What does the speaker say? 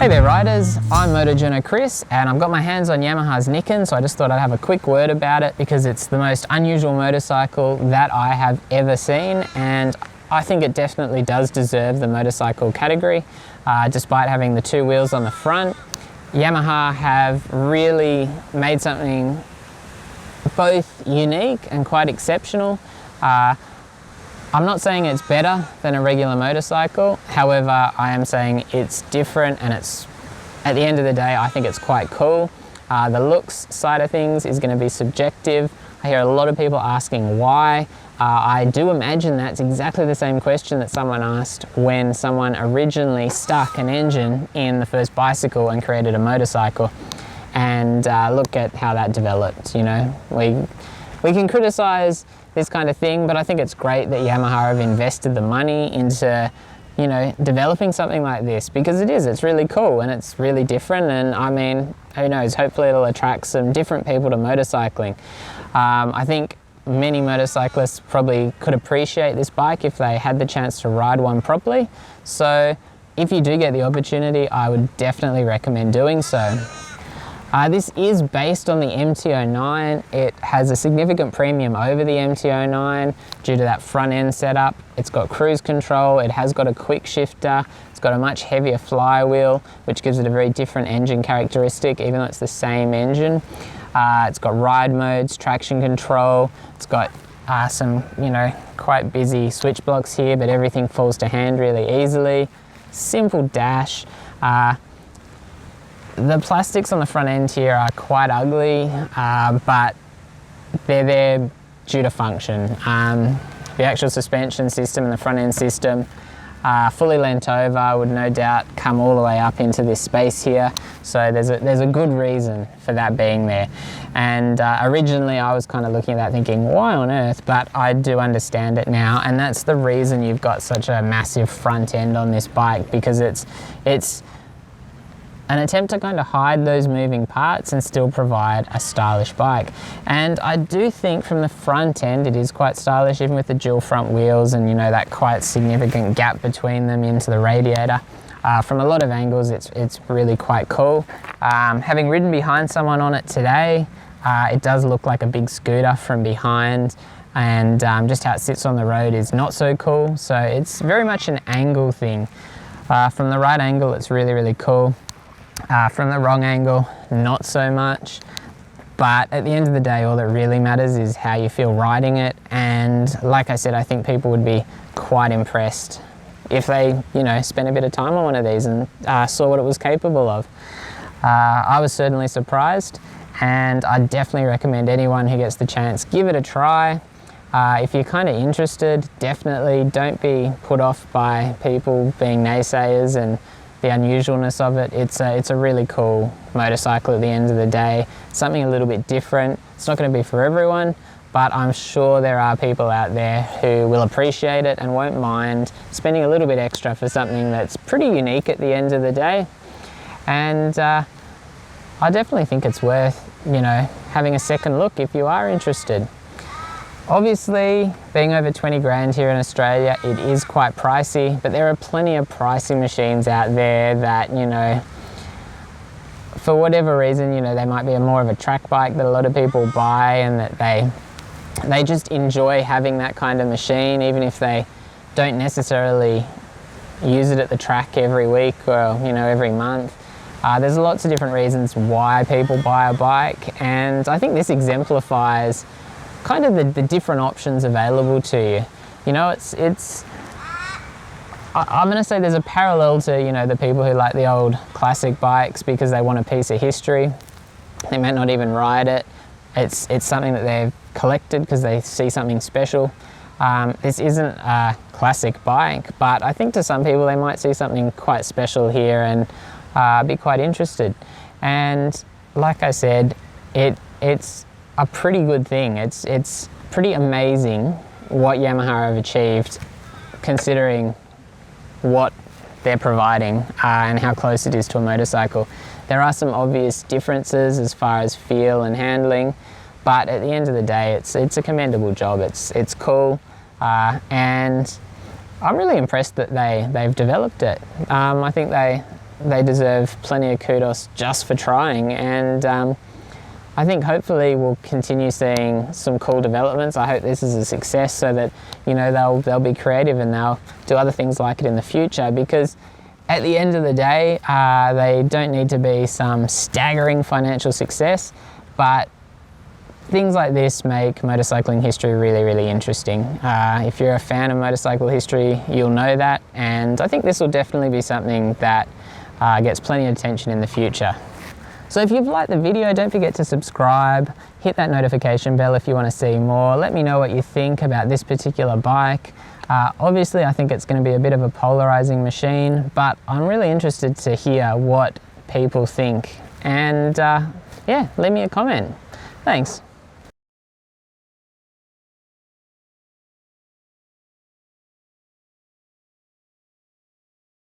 there riders, I'm Motojourno Chris and I've got my hands on Yamaha's Niken, so I just thought I'd have a quick word about it because it's the most unusual motorcycle that I have ever seen, and I think it definitely does deserve the motorcycle category. Despite having the two wheels on the front, Yamaha have really made something both unique and quite exceptional. I'm not saying it's better than a regular motorcycle, however, I am saying it's different, and it's, at the end of the day, I think it's quite cool. The looks side of things is going to be subjective. I hear a lot of people asking why. I do imagine that's exactly the same question that someone asked when someone originally stuck an engine in the first bicycle and created a motorcycle. And look at how that developed, you know. We can criticize this kind of thing, but I think it's great that Yamaha have invested the money into, you know, developing something like this, because it's really cool and it's really different, and I mean, who knows, hopefully it'll attract some different people to motorcycling. I think many motorcyclists probably could appreciate this bike if they had the chance to ride one properly, so if you do get the opportunity, I would definitely recommend doing so. This is based on the MT-09. It has a significant premium over the MT-09 due to that front end setup. It's got cruise control, it has got a quick shifter, it's got a much heavier flywheel, which gives it a very different engine characteristic, even though it's the same engine. It's got ride modes, traction control, it's got some, you know, quite busy switch blocks here, but everything falls to hand really easily. Simple dash. The plastics on the front end here are quite ugly, but they're there due to function. The actual suspension system and the front end system, fully leant over, would no doubt come all the way up into this space here. So there's a good reason for that being there. And originally I was kind of looking at that thinking, why on earth? But I do understand it now, and that's the reason you've got such a massive front end on this bike, because it's an attempt to kind of hide those moving parts and still provide a stylish bike. And I do think from the front end it is quite stylish, even with the dual front wheels and, you know, that quite significant gap between them into the radiator. From a lot of angles it's really quite cool. Having ridden behind someone on it today, it does look like a big scooter from behind, and just how it sits on the road is not so cool. So it's very much an angle thing. From the right angle it's really cool. From the wrong angle, not so much. But at the end of the day, all that really matters is how you feel riding it. And like I said, I think people would be quite impressed if they, you know, spent a bit of time on one of these and saw what it was capable of. I was certainly surprised, and I definitely recommend anyone who gets the chance, give it a try. If you're kind of interested, definitely don't be put off by people being naysayers and the unusualness of it. It's a really cool motorcycle at the end of the day, something a little bit different. It's not going to be for everyone, but I'm sure there are people out there who will appreciate it and won't mind spending a little bit extra for something that's pretty unique at the end of the day. And I definitely think it's worth, you know, having a second look if you are interested. Obviously, being over 20 grand here in Australia, it is quite pricey, but there are plenty of pricey machines out there that, you know, for whatever reason, you know, they might be more of a track bike that a lot of people buy, and that they just enjoy having that kind of machine, even if they don't necessarily use it at the track every week or, you know, every month. There's lots of different reasons why people buy a bike, and I think this exemplifies kind of the different options available to you. You know, I'm going to say there's a parallel to, you know, the people who like the old classic bikes because they want a piece of history. They might not even ride it. It's something that they've collected because they see something special. This isn't a classic bike, but I think to some people they might see something quite special here and be quite interested. And like I said, it's a pretty good thing. It's pretty amazing what Yamaha have achieved, considering what they're providing and how close it is to a motorcycle. There are some obvious differences as far as feel and handling, but at the end of the day, it's a commendable job. It's cool, and I'm really impressed that they've developed it. I think they deserve plenty of kudos just for trying, and I think hopefully we'll continue seeing some cool developments. I hope this is a success so that, you know, they'll be creative and they'll do other things like it in the future, because at the end of the day, they don't need to be some staggering financial success, but things like this make motorcycling history really, really interesting. If you're a fan of motorcycle history, you'll know that, and I think this will definitely be something that gets plenty of attention in the future. So if you've liked the video, don't forget to subscribe, hit that notification bell if you want to see more. Let me know what you think about this particular bike. Obviously, I think it's going to be a bit of a polarizing machine, but I'm really interested to hear what people think. And yeah, leave me a comment. Thanks.